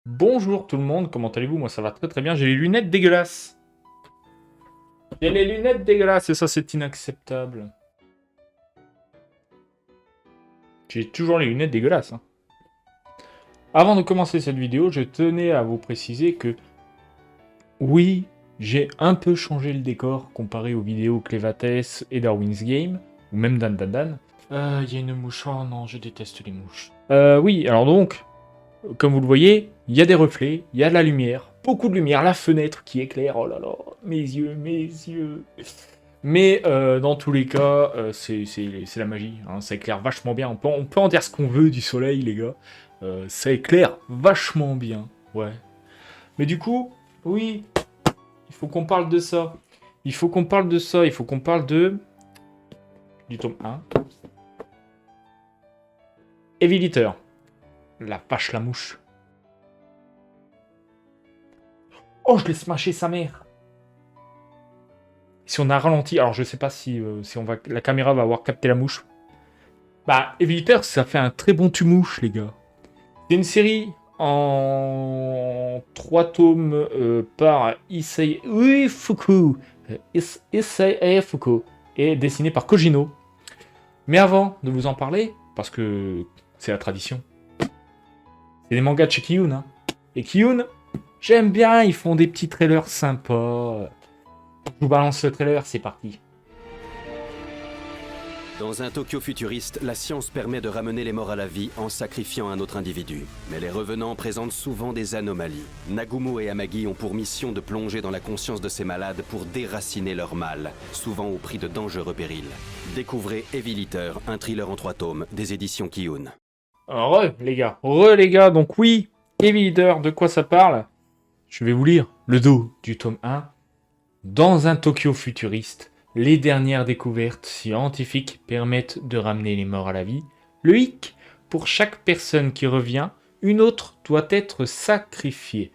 Bonjour tout le monde, comment allez-vous? Moi ça va très très bien, j'ai les lunettes dégueulasses. J'ai les lunettes dégueulasses et ça c'est inacceptable. J'ai toujours les lunettes dégueulasses, hein. Avant de commencer cette vidéo, je tenais à vous préciser que oui, j'ai un peu changé le décor comparé aux vidéos Clévates et Darwin's Game, ou même Dan Dan Dan. Il y a une mouche, oh non, je déteste les mouches. Oui, alors donc, comme vous le voyez, il y a des reflets, il y a de la lumière, beaucoup de lumière, la fenêtre qui éclaire, oh là là, mes yeux, mes yeux. Mais dans tous les cas, c'est la magie, hein, ça éclaire vachement bien. On peut en dire ce qu'on veut du soleil, les gars. Ça éclaire vachement bien, ouais. Mais du coup, oui, il faut qu'on parle de ça. Il faut qu'on parle de ça, il faut qu'on parle du tome 1. Éviliteur. La vache la mouche. Oh, je l'ai smashé sa mère. Si on a ralenti, alors je sais pas si la caméra va avoir capté la mouche. Bah, Éviliteur, ça fait un très bon tue-mouche, les gars. C'est une série en 3 tomes par Issei Fuku. Issei Fuku. Et dessiné par Kojino. Mais avant de vous en parler, parce que c'est la tradition, c'est des mangas de chez Kiyun. Hein. Et Kiyun, j'aime bien, ils font des petits trailers sympas. Je vous balance le trailer, c'est parti. Dans un Tokyo futuriste, la science permet de ramener les morts à la vie en sacrifiant un autre individu. Mais les revenants présentent souvent des anomalies. Nagumo et Amagi ont pour mission de plonger dans la conscience de ces malades pour déraciner leur mal, souvent au prix de dangereux périls. Découvrez Éviliteur, un thriller en 3 tomes, des éditions Kiyun. Re les gars, donc oui, Éviliteur, de quoi ça parle? Je vais vous lire le dos du tome 1. Dans un Tokyo futuriste, les dernières découvertes scientifiques permettent de ramener les morts à la vie. Le hic, pour chaque personne qui revient, une autre doit être sacrifiée.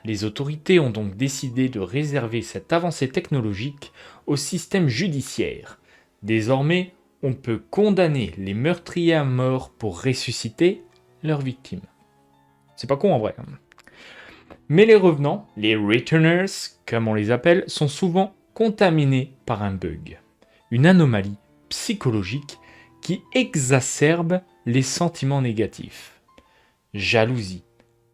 Les autorités ont donc décidé de réserver cette avancée technologique au système judiciaire. Désormais, on peut condamner les meurtriers à mort pour ressusciter leurs victimes. C'est pas con en vrai. Mais les revenants, les returners, comme on les appelle, sont souvent contaminés par un bug, une anomalie psychologique qui exacerbe les sentiments négatifs. Jalousie,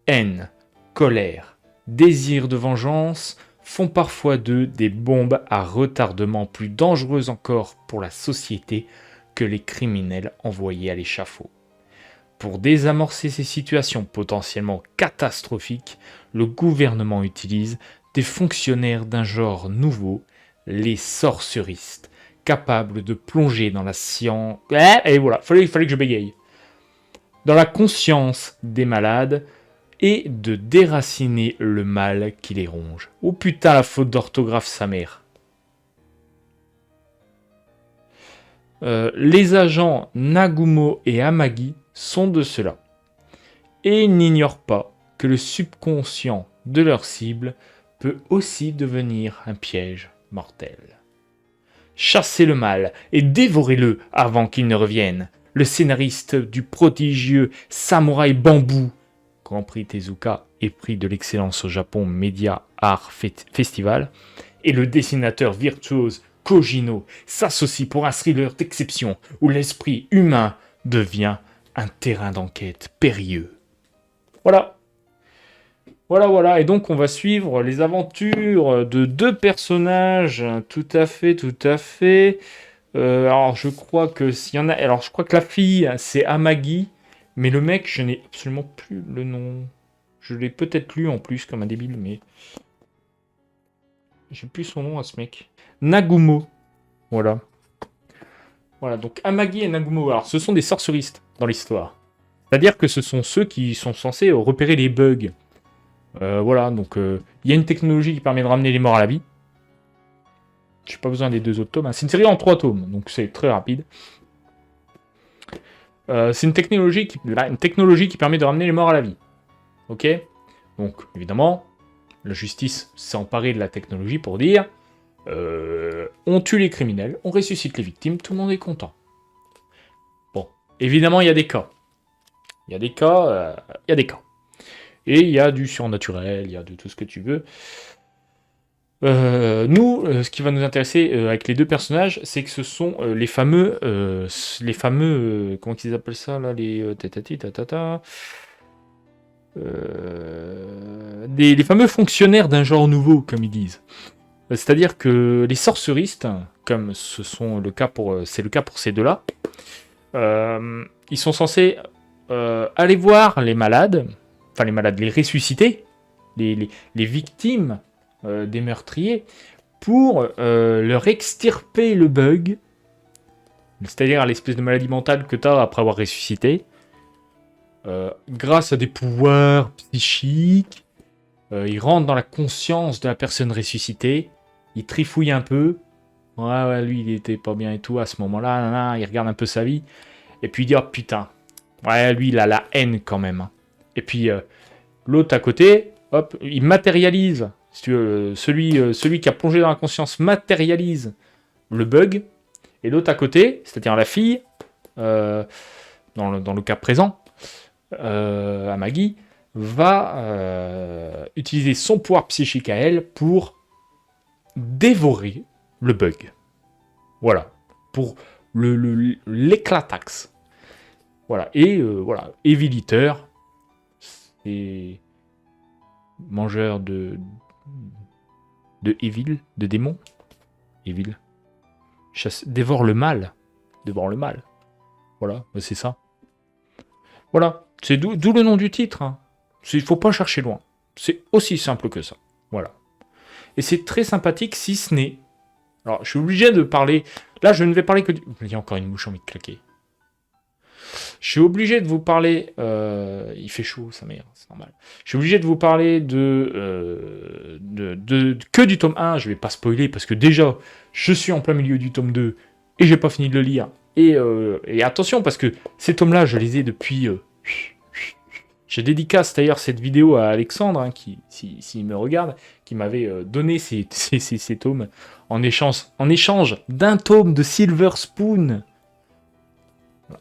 haine, colère, désir de vengeance font parfois d'eux des bombes à retardement plus dangereuses encore pour la société que les criminels envoyés à l'échafaud. Pour désamorcer ces situations potentiellement catastrophiques, le gouvernement utilise des fonctionnaires d'un genre nouveau, les sorceristes, capables de plonger dans la science... Et voilà, fallait que je bégaye. Dans la conscience des malades et de déraciner le mal qui les ronge. Oh putain, la faute d'orthographe, sa mère. Les agents Nagumo et Amagi sont de cela. Et ils n'ignorent pas que le subconscient de leur cible peut aussi devenir un piège mortel. Chassez le mal et dévorez-le avant qu'il ne revienne. Le scénariste du prodigieux Samouraï Bambou, Grand Prix Tezuka et prix de l'excellence au Japon Media Art Festival, et le dessinateur virtuose Kojino s'associent pour un thriller d'exception où l'esprit humain devient un terrain d'enquête périlleux. Voilà. Voilà. Et donc, on va suivre les aventures de 2 personnages. Tout à fait. Alors, je crois que s'il y en a... Alors, je crois que la fille, c'est Amagi. Mais le mec, je n'ai absolument plus le nom. Je l'ai peut-être lu en plus, comme un débile, mais... J'ai plus son nom à ce mec. Nagumo. Voilà. Voilà, donc Amagi et Nagumo. Alors, ce sont des sorceristes dans l'histoire. C'est-à-dire que ce sont ceux qui sont censés repérer les bugs. Voilà, donc il y a une technologie qui permet de ramener les morts à la vie. J'ai pas besoin des 2 autres tomes. Hein. C'est une série en 3 tomes, donc c'est très rapide. C'est une technologie qui permet de ramener les morts à la vie. Ok? Donc, évidemment, la justice s'est emparée de la technologie pour dire on tue les criminels, on ressuscite les victimes, tout le monde est content. Bon, évidemment, il y a des cas. Il y a des cas. Et il y a du surnaturel, il y a de tout ce que tu veux. Ce qui va nous intéresser avec les deux personnages, c'est que ce sont comment ils appellent ça là, les tatati tatata, les fameux fonctionnaires d'un genre nouveau, comme ils disent. C'est-à-dire que les sorceristes, comme c'est le cas pour ces deux-là, ils sont censés aller voir les malades, les ressuscités, les victimes des meurtriers, pour leur extirper le bug, c'est-à-dire l'espèce de maladie mentale que tu as après avoir ressuscité, grâce à des pouvoirs psychiques. Ils rentrent dans la conscience de la personne ressuscitée, ils trifouillent un peu. Ouais, lui, il était pas bien et tout à ce moment-là. Il regarde un peu sa vie. Et puis il dit, oh putain, ouais, lui, il a la haine quand même. Hein. Et puis l'autre à côté, hop, il matérialise. Si tu veux, celui qui a plongé dans la conscience matérialise le bug. Et l'autre à côté, c'est-à-dire la fille, dans le cas présent, à Maggie, va utiliser son pouvoir psychique à elle pour dévorer le bug. Voilà. Pour l'éclataxe. Voilà. Et voilà. Evil Eater, c'est mangeur de Evil, de démons. Evil. Dévore le mal. Dévore le mal. Voilà, c'est ça. Voilà. C'est d'où le nom du titre. Hein. Il faut pas chercher loin. C'est aussi simple que ça. Voilà. Et c'est très sympathique, si ce n'est... Alors, je suis obligé de parler... Là, je ne vais parler que du... Il y a encore une mouche envie de claquer. Je suis obligé de vous parler... Il fait chaud, ça merde, c'est normal. Je suis obligé de vous parler que du tome 1. Je vais pas spoiler, parce que déjà, je suis en plein milieu du tome 2, et j'ai pas fini de le lire. Et attention, parce que ces tomes-là, je les ai depuis... Je dédicace d'ailleurs cette vidéo à Alexandre, hein, qui, s'il me regarde, qui m'avait donné ces tomes en échange d'un tome de Silver Spoon.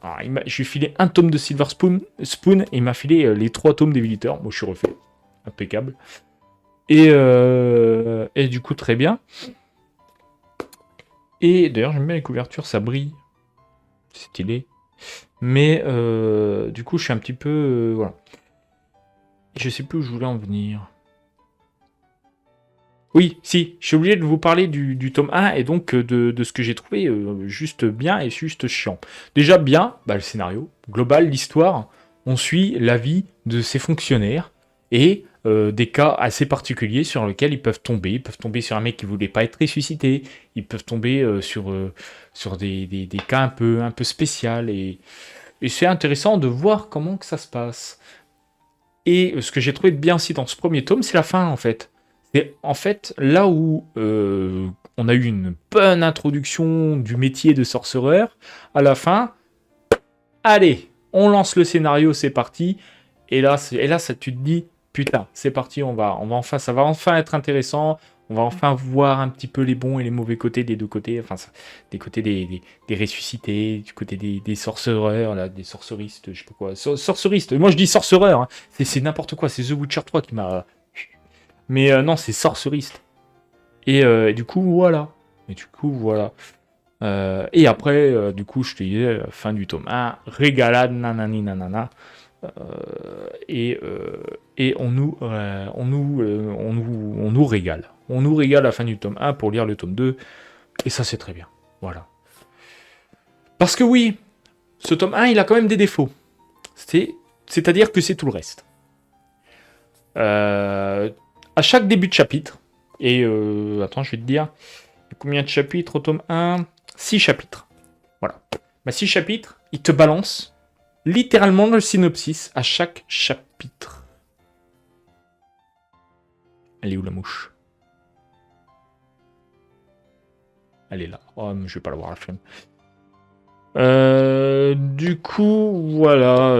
Alors, je lui ai filé un tome de Silver Spoon et il m'a filé les 3 tomes des Eater. Moi, je suis refait. Impeccable. Et du coup, très bien. Et d'ailleurs, j'aime bien les couvertures, ça brille. C'est stylé. Mais du coup, je suis un petit peu... voilà. Je sais plus où je voulais en venir. Oui, si, je suis obligé de vous parler du tome 1 et donc de ce que j'ai trouvé juste bien et juste chiant. Déjà bien, le scénario, global, l'histoire, on suit la vie de ces fonctionnaires et des cas assez particuliers sur lesquels ils peuvent tomber. Ils peuvent tomber sur un mec qui voulait pas être ressuscité, ils peuvent tomber sur des cas un peu spéciaux et c'est intéressant de voir comment que ça se passe. Et ce que j'ai trouvé de bien aussi dans ce premier tome, c'est la fin en fait. C'est en fait là où on a eu une bonne introduction du métier de sorcereur. À la fin, allez, on lance le scénario, c'est parti. Et là, ça, tu te dis, putain, c'est parti, ça va enfin être intéressant. On va enfin voir un petit peu les bons et les mauvais côtés des deux côtés. Enfin, des côtés des ressuscités, du côté des sorcereurs, là, des sorceristes, je sais pas quoi. Sorceristes, moi je dis sorcereur, hein. C'est n'importe quoi, c'est The Witcher 3 qui m'a... Mais non, c'est sorceriste. Et du coup, voilà. Et après, du coup, je te disais, fin du tome 1, régalade, nanani, nanana. Et on nous régale. On nous régale à la fin du tome 1 pour lire le tome 2. Et ça, c'est très bien. Voilà. Parce que oui, ce tome 1, il a quand même des défauts. C'est-à-dire que c'est tout le reste. À chaque début de chapitre, et attends, je vais te dire, combien de chapitres au tome 1 ? 6 chapitres. Voilà. 6 chapitres, il te balance littéralement le synopsis à chaque chapitre. Elle est où la mouche ? Elle est là. Oh, mais je vais pas la voir la flemme. Du coup, voilà.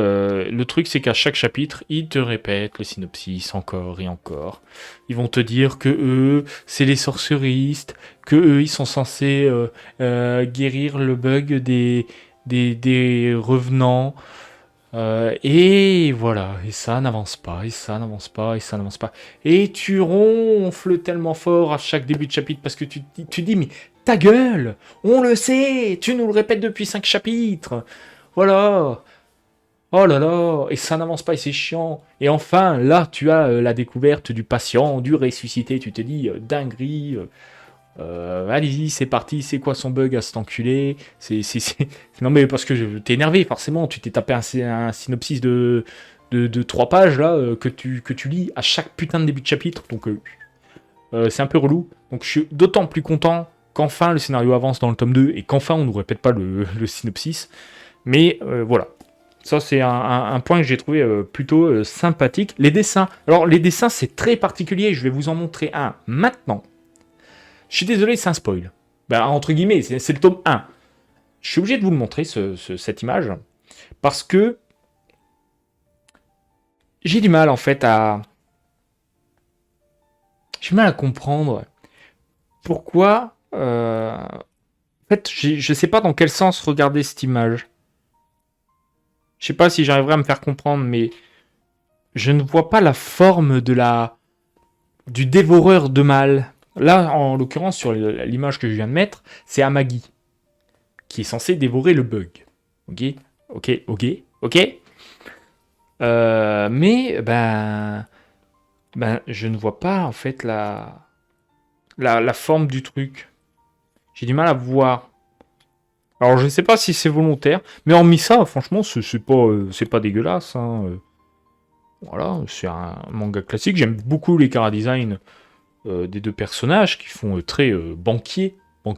Le truc, c'est qu'à chaque chapitre, ils te répètent le synopsis encore et encore. Ils vont te dire que eux, c'est les sorceristes, que eux, ils sont censés guérir le bug des revenants. Et voilà, et ça n'avance pas, et ça n'avance pas, et ça n'avance pas. Et tu ronfles tellement fort à chaque début de chapitre parce que tu dis, mais ta gueule, on le sait, tu nous le répètes depuis 5 chapitres. Voilà. Oh là là, et ça n'avance pas et c'est chiant. Et enfin, là, tu as la découverte du patient, du ressuscité. Tu te dis, dinguerie, allez-y, c'est parti, c'est quoi son bug à cet enculé? Non mais parce que t'es énervé, forcément, tu t'es tapé un synopsis de 3 pages, là, que tu lis à chaque putain de début de chapitre, donc c'est un peu relou. Donc je suis d'autant plus content qu'enfin le scénario avance dans le tome 2 et qu'enfin on ne nous répète pas le synopsis. Mais voilà. Ça, c'est un point que j'ai trouvé plutôt sympathique. Les dessins. Alors, les dessins, c'est très particulier. Je vais vous en montrer un maintenant. Je suis désolé, c'est un spoil. Ben, entre guillemets, c'est le tome 1. Je suis obligé de vous le montrer, cette image. Parce que j'ai du mal, en fait, à... J'ai du mal à comprendre pourquoi... En fait, je sais pas dans quel sens regarder cette image. Je sais pas si j'arriverai à me faire comprendre, mais je ne vois pas la forme du dévoreur de mal. Là, en l'occurrence, sur l'image que je viens de mettre, c'est Amagi, qui est censé dévorer le bug. Ok, ok, ok, ok. Mais, je ne vois pas, en fait, la forme du truc. J'ai du mal à voir. Alors, je ne sais pas si c'est volontaire, mais hormis ça, franchement, c'est pas dégueulasse. Hein. Voilà, c'est un manga classique. J'aime beaucoup les chara design des deux personnages qui font très banquier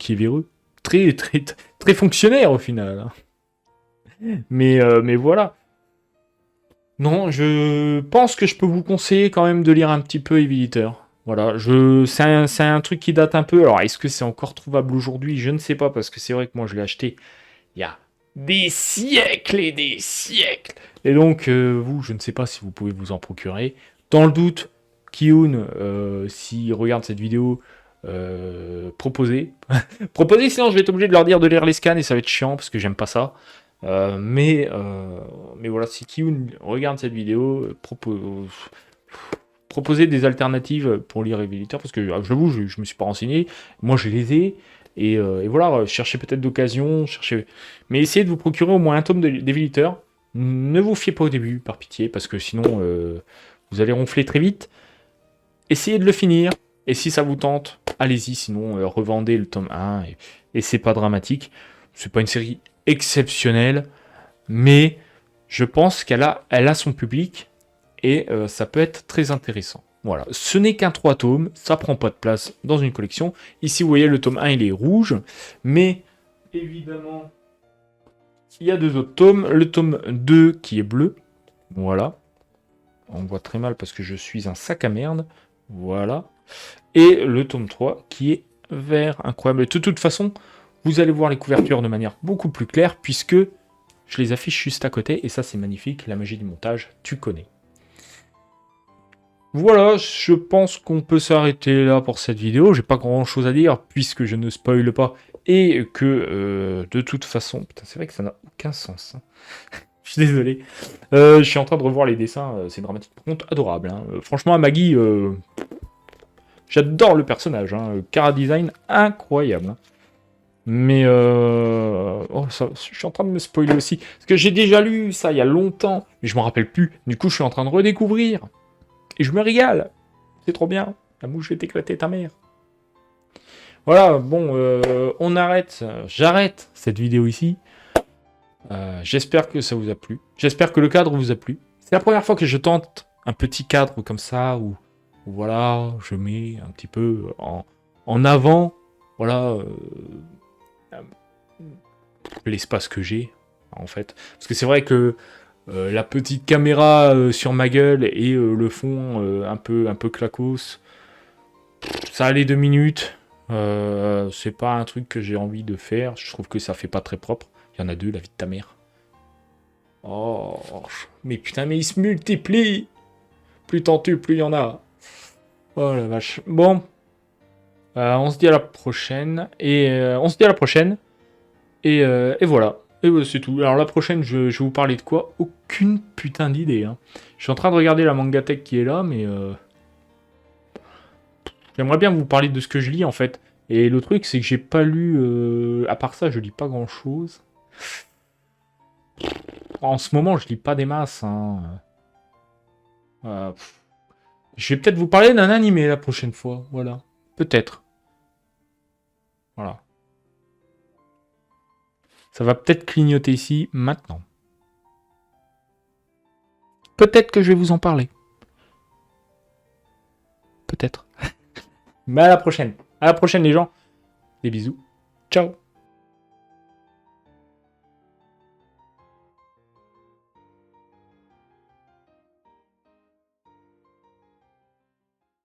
véreux, très, très, très fonctionnaire au final. Hein. Mais voilà. Non, je pense que je peux vous conseiller quand même de lire un petit peu Heavy Eater. Voilà, c'est un truc qui date un peu. Alors, est-ce que c'est encore trouvable aujourd'hui? Je ne sais pas, parce que c'est vrai que moi, je l'ai acheté il y a des siècles et des siècles. Et donc, vous, je ne sais pas si vous pouvez vous en procurer. Dans le doute, Kiyun, s'il regarde cette vidéo, proposez. Proposez, sinon je vais être obligé de leur dire de lire les scans et ça va être chiant parce que j'aime pas ça. Mais voilà, si Kiyun regarde cette vidéo, proposez des alternatives pour lire Révélateur parce que je l'avoue, je me suis pas renseigné. Moi, je les ai. Et voilà, cherchez peut-être d'occasion, mais essayez de vous procurer au moins un tome d'Éviliteur. Ne vous fiez pas au début, par pitié, parce que sinon, vous allez ronfler très vite. Essayez de le finir, et si ça vous tente, allez-y, sinon, revendez le tome 1, et c'est pas dramatique. C'est pas une série exceptionnelle, mais je pense elle a son public, et ça peut être très intéressant. Voilà, ce n'est qu'un 3 tomes, ça prend pas de place dans une collection. Ici, vous voyez, le tome 1, il est rouge, mais évidemment, il y a 2 autres tomes. Le tome 2 qui est bleu, voilà. On voit très mal parce que je suis un sac à merde, voilà. Et le tome 3 qui est vert, incroyable. De toute façon, vous allez voir les couvertures de manière beaucoup plus claire, puisque je les affiche juste à côté, et ça c'est magnifique, la magie du montage, tu connais. Voilà, je pense qu'on peut s'arrêter là pour cette vidéo. J'ai pas grand chose à dire puisque je ne spoile pas et que de toute façon, putain, c'est vrai que ça n'a aucun sens. Hein. Je suis désolé. Je suis en train de revoir les dessins, c'est dramatique. Par contre, adorable. Hein. Franchement, Maggie, j'adore le personnage. Hein. Chara design incroyable. Hein. Mais je suis en train de me spoiler aussi. Parce que j'ai déjà lu ça il y a longtemps, mais je m'en rappelle plus. Du coup, je suis en train de redécouvrir. Et je me régale. C'est trop bien. La mouche va t'éclater ta mère. Voilà, bon, on arrête. J'arrête cette vidéo ici. J'espère que ça vous a plu. J'espère que le cadre vous a plu. C'est la première fois que je tente un petit cadre comme ça, où voilà, je mets un petit peu en avant, voilà, l'espace que j'ai, en fait. Parce que c'est vrai que la petite caméra sur ma gueule et le fond un peu clacos. Ça allait 2 minutes. C'est pas un truc que j'ai envie de faire. Je trouve que ça fait pas très propre. Il y en a 2, la vie de ta mère. Oh, mais putain, mais ils se multiplient. Plus t'en tues, plus il y en a. Oh la vache. Bon. On se dit à la prochaine. Et voilà. Et ouais, c'est tout. Alors la prochaine, je vais vous parler de quoi? Aucune putain d'idée. Hein. Je suis en train de regarder la Mangatech qui est là, mais j'aimerais bien vous parler de ce que je lis en fait. Et le truc, c'est que j'ai pas lu. À part ça, je lis pas grand chose. En ce moment, je lis pas des masses. Hein. Je vais peut-être vous parler d'un animé la prochaine fois. Voilà. Peut-être. Voilà. Ça va peut-être clignoter ici maintenant. Peut-être que je vais vous en parler. Peut-être. Mais à la prochaine. À la prochaine les gens. Des bisous. Ciao.